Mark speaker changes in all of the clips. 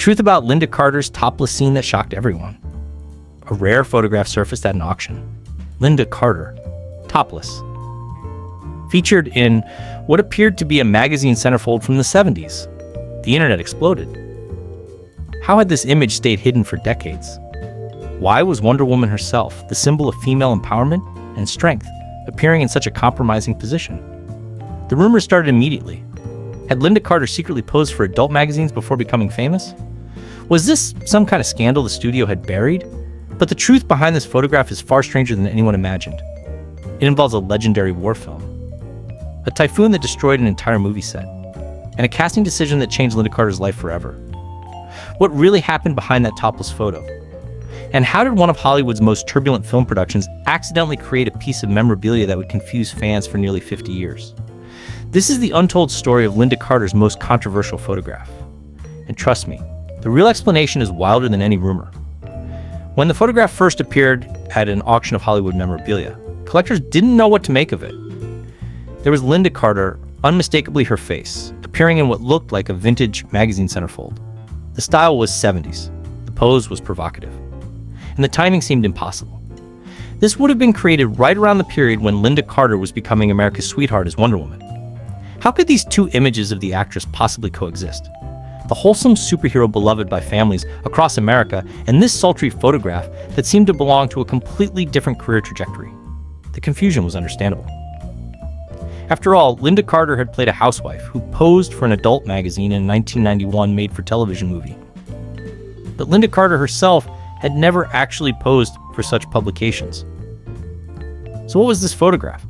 Speaker 1: truth about Lynda Carter's topless scene that shocked everyone. A rare photograph surfaced at an auction. Lynda Carter, topless. Featured in what appeared to be a magazine centerfold from the 70s. The internet exploded. How had this image stayed hidden for decades? Why was Wonder Woman herself, the symbol of female empowerment and strength, appearing in such a compromising position? The rumors started immediately. Had Lynda Carter secretly posed for adult magazines before becoming famous? Was this some kind of scandal the studio had buried? But the truth behind this photograph is far stranger than anyone imagined. It involves a legendary war film, a typhoon that destroyed an entire movie set, and a casting decision that changed Lynda Carter's life forever. What really happened behind that topless photo? And how did one of Hollywood's most turbulent film productions accidentally create a piece of memorabilia that would confuse fans for nearly 50 years? This is the untold story of Lynda Carter's most controversial photograph. And trust me, the real explanation is wilder than any rumor. When the photograph first appeared at an auction of Hollywood memorabilia, collectors didn't know what to make of it. There was Lynda Carter, unmistakably her face, appearing in what looked like a vintage magazine centerfold. The style was 70s, the pose was provocative, and the timing seemed impossible. This would have been created right around the period when Lynda Carter was becoming America's sweetheart as Wonder Woman. How could these two images of the actress possibly coexist? The wholesome superhero beloved by families across America, and this sultry photograph that seemed to belong to a completely different career trajectory. The confusion was understandable. After all, Lynda Carter had played a housewife who posed for an adult magazine in a 1991 made-for-television movie. But Lynda Carter herself had never actually posed for such publications. So what was this photograph?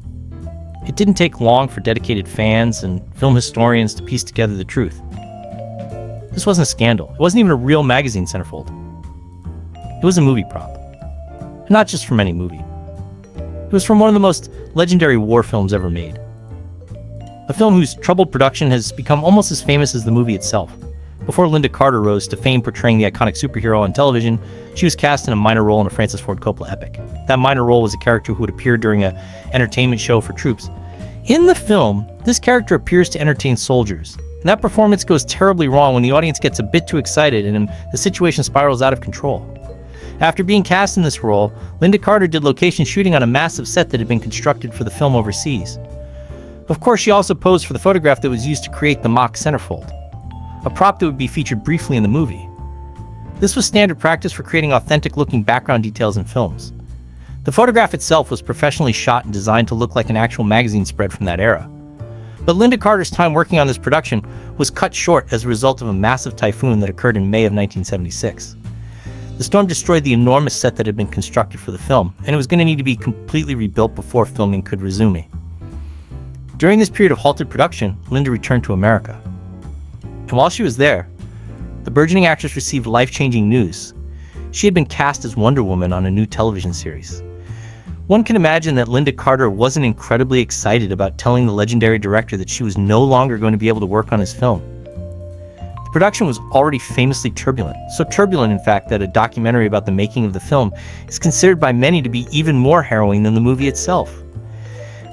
Speaker 1: It didn't take long for dedicated fans and film historians to piece together the truth. This wasn't a scandal. It wasn't even a real magazine centerfold. It was a movie prop. And not just from any movie. It was from one of the most legendary war films ever made. A film whose troubled production has become almost as famous as the movie itself. Before Lynda Carter rose to fame portraying the iconic superhero on television, she was cast in a minor role in a Francis Ford Coppola epic. That minor role was a character who would appear during an entertainment show for troops. In the film, this character appears to entertain soldiers, and that performance goes terribly wrong when the audience gets a bit too excited and the situation spirals out of control. After being cast in this role, Lynda Carter did location shooting on a massive set that had been constructed for the film overseas. Of course, she also posed for the photograph that was used to create the mock centerfold, a prop that would be featured briefly in the movie. This was standard practice for creating authentic-looking background details in films. The photograph itself was professionally shot and designed to look like an actual magazine spread from that era. But Lynda Carter's time working on this production was cut short as a result of a massive typhoon that occurred in May of 1976. The storm destroyed the enormous set that had been constructed for the film, and it was going to need to be completely rebuilt before filming could resume. During this period of halted production, Lynda returned to America. And while she was there, the burgeoning actress received life-changing news. She had been cast as Wonder Woman on a new television series. One can imagine that Lynda Carter wasn't incredibly excited about telling the legendary director that she was no longer going to be able to work on his film. The production was already famously turbulent, so turbulent in fact that a documentary about the making of the film is considered by many to be even more harrowing than the movie itself.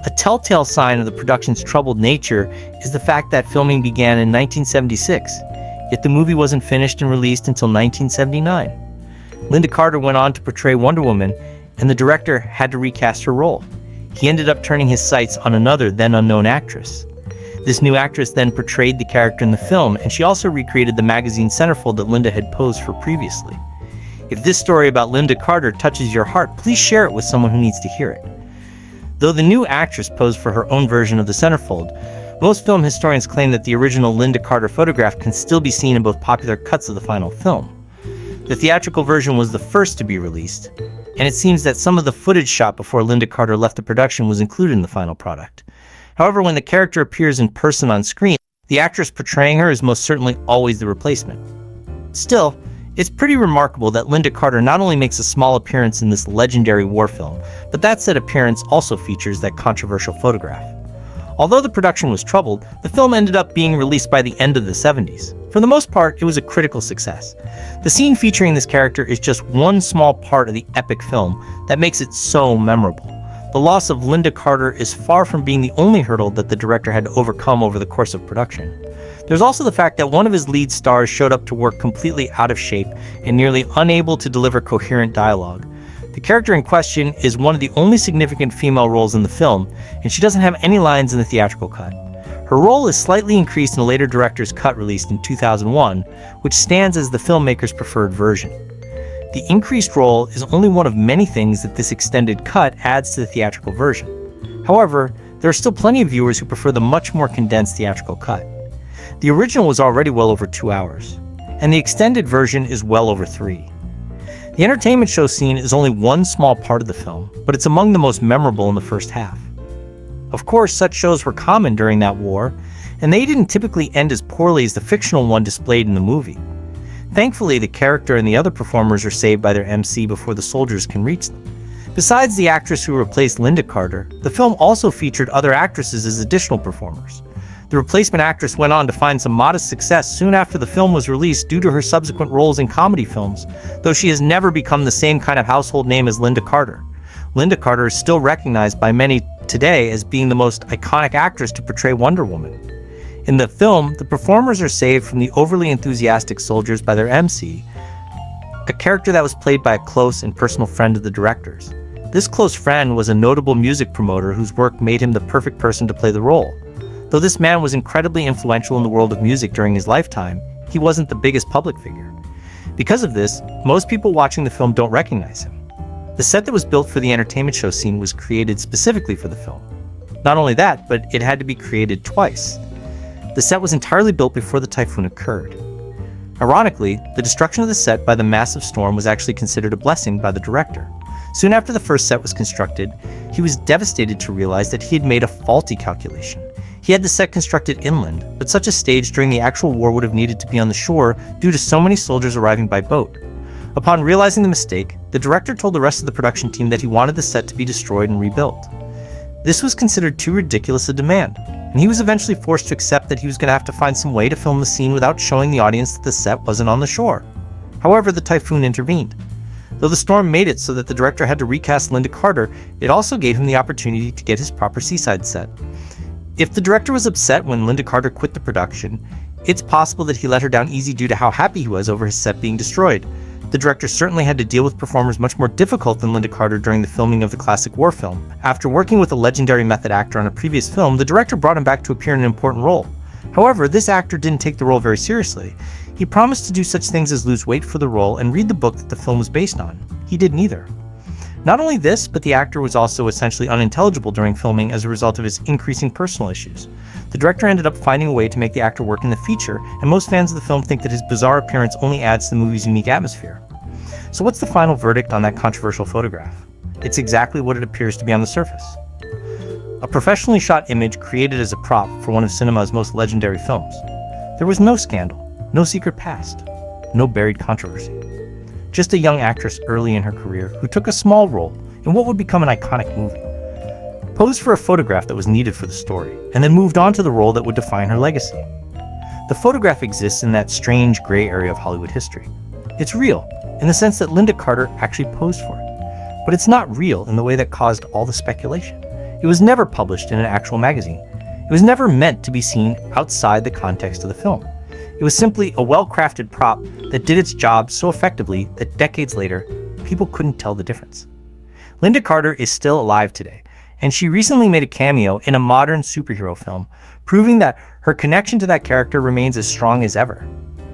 Speaker 1: A telltale sign of the production's troubled nature is the fact that filming began in 1976, yet the movie wasn't finished and released until 1979. Lynda Carter went on to portray Wonder Woman, and the director had to recast her role. He ended up turning his sights on another then unknown actress. This new actress then portrayed the character in the film, and she also recreated the magazine centerfold that Lynda had posed for previously. If this story about Lynda Carter touches your heart, please share it with someone who needs to hear it. Though the new actress posed for her own version of the centerfold, most film historians claim that the original Lynda Carter photograph can still be seen in both popular cuts of the final film. The theatrical version was the first to be released, and it seems that some of the footage shot before Lynda Carter left the production was included in the final product. However, when the character appears in person on screen, the actress portraying her is most certainly always the replacement. Still, it's pretty remarkable that Lynda Carter not only makes a small appearance in this legendary war film, but that said appearance also features that controversial photograph. Although the production was troubled, the film ended up being released by the end of the 70s. For the most part, it was a critical success. The scene featuring this character is just one small part of the epic film that makes it so memorable. The loss of Lynda Carter is far from being the only hurdle that the director had to overcome over the course of production. There's also the fact that one of his lead stars showed up to work completely out of shape and nearly unable to deliver coherent dialogue. The character in question is one of the only significant female roles in the film, and she doesn't have any lines in the theatrical cut. Her role is slightly increased in a later director's cut released in 2001, which stands as the filmmaker's preferred version. The increased role is only one of many things that this extended cut adds to the theatrical version. However, there are still plenty of viewers who prefer the much more condensed theatrical cut. The original was already well over 2 hours, and the extended version is well over 3. The entertainment show scene is only one small part of the film, but it's among the most memorable in the first half. Of course, such shows were common during that war, and they didn't typically end as poorly as the fictional one displayed in the movie. Thankfully, the character and the other performers are saved by their MC before the soldiers can reach them. Besides the actress who replaced Lynda Carter, the film also featured other actresses as additional performers. The replacement actress went on to find some modest success soon after the film was released due to her subsequent roles in comedy films, though she has never become the same kind of household name as Lynda Carter. Lynda Carter is still recognized by many today as being the most iconic actress to portray Wonder Woman. In the film, the performers are saved from the overly enthusiastic soldiers by their MC, a character that was played by a close and personal friend of the director's. This close friend was a notable music promoter whose work made him the perfect person to play the role. Though this man was incredibly influential in the world of music during his lifetime, he wasn't the biggest public figure. Because of this, most people watching the film don't recognize him. The set that was built for the entertainment show scene was created specifically for the film. Not only that, but it had to be created twice. The set was entirely built before the typhoon occurred. Ironically, the destruction of the set by the massive storm was actually considered a blessing by the director. Soon after the first set was constructed, he was devastated to realize that he had made a faulty calculation. He had the set constructed inland, but such a stage during the actual war would have needed to be on the shore due to so many soldiers arriving by boat. Upon realizing the mistake, the director told the rest of the production team that he wanted the set to be destroyed and rebuilt. This was considered too ridiculous a demand, and he was eventually forced to accept that he was going to have to find some way to film the scene without showing the audience that the set wasn't on the shore. However, the typhoon intervened. Though the storm made it so that the director had to recast Lynda Carter, it also gave him the opportunity to get his proper seaside set. If the director was upset when Lynda Carter quit the production, it's possible that he let her down easy due to how happy he was over his set being destroyed. The director certainly had to deal with performers much more difficult than Lynda Carter during the filming of the classic war film. After working with a legendary method actor on a previous film, the director brought him back to appear in an important role. However, this actor didn't take the role very seriously. He promised to do such things as lose weight for the role and read the book that the film was based on. He did neither. Not only this, but the actor was also essentially unintelligible during filming as a result of his increasing personal issues. The director ended up finding a way to make the actor work in the feature, and most fans of the film think that his bizarre appearance only adds to the movie's unique atmosphere. So what's the final verdict on that controversial photograph? It's exactly what it appears to be on the surface. A professionally shot image created as a prop for one of cinema's most legendary films. There was no scandal, no secret past, no buried controversy. Just a young actress early in her career who took a small role in what would become an iconic movie, posed for a photograph that was needed for the story, and then moved on to the role that would define her legacy. The photograph exists in that strange gray area of Hollywood history. It's real, in the sense that Lynda Carter actually posed for it. But it's not real in the way that caused all the speculation. It was never published in an actual magazine. It was never meant to be seen outside the context of the film. It was simply a well-crafted prop that did its job so effectively that decades later, people couldn't tell the difference. Lynda Carter is still alive today, and she recently made a cameo in a modern superhero film, proving that her connection to that character remains as strong as ever.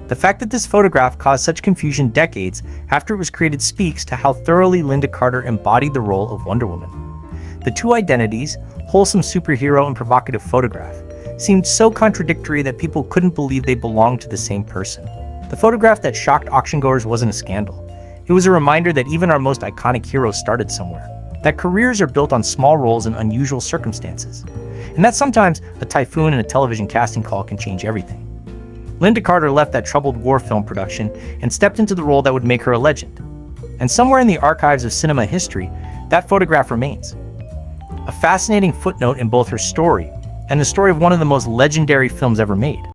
Speaker 1: The fact that this photograph caused such confusion decades after it was created speaks to how thoroughly Lynda Carter embodied the role of Wonder Woman. The two identities, wholesome superhero and provocative photograph, seemed so contradictory that people couldn't believe they belonged to the same person. The photograph that shocked auctiongoers wasn't a scandal. It was a reminder that even our most iconic heroes started somewhere, that careers are built on small roles in unusual circumstances, and that sometimes a typhoon and a television casting call can change everything. Lynda Carter left that troubled war film production and stepped into the role that would make her a legend. And somewhere in the archives of cinema history, that photograph remains. A fascinating footnote in both her story and the story of one of the most legendary films ever made.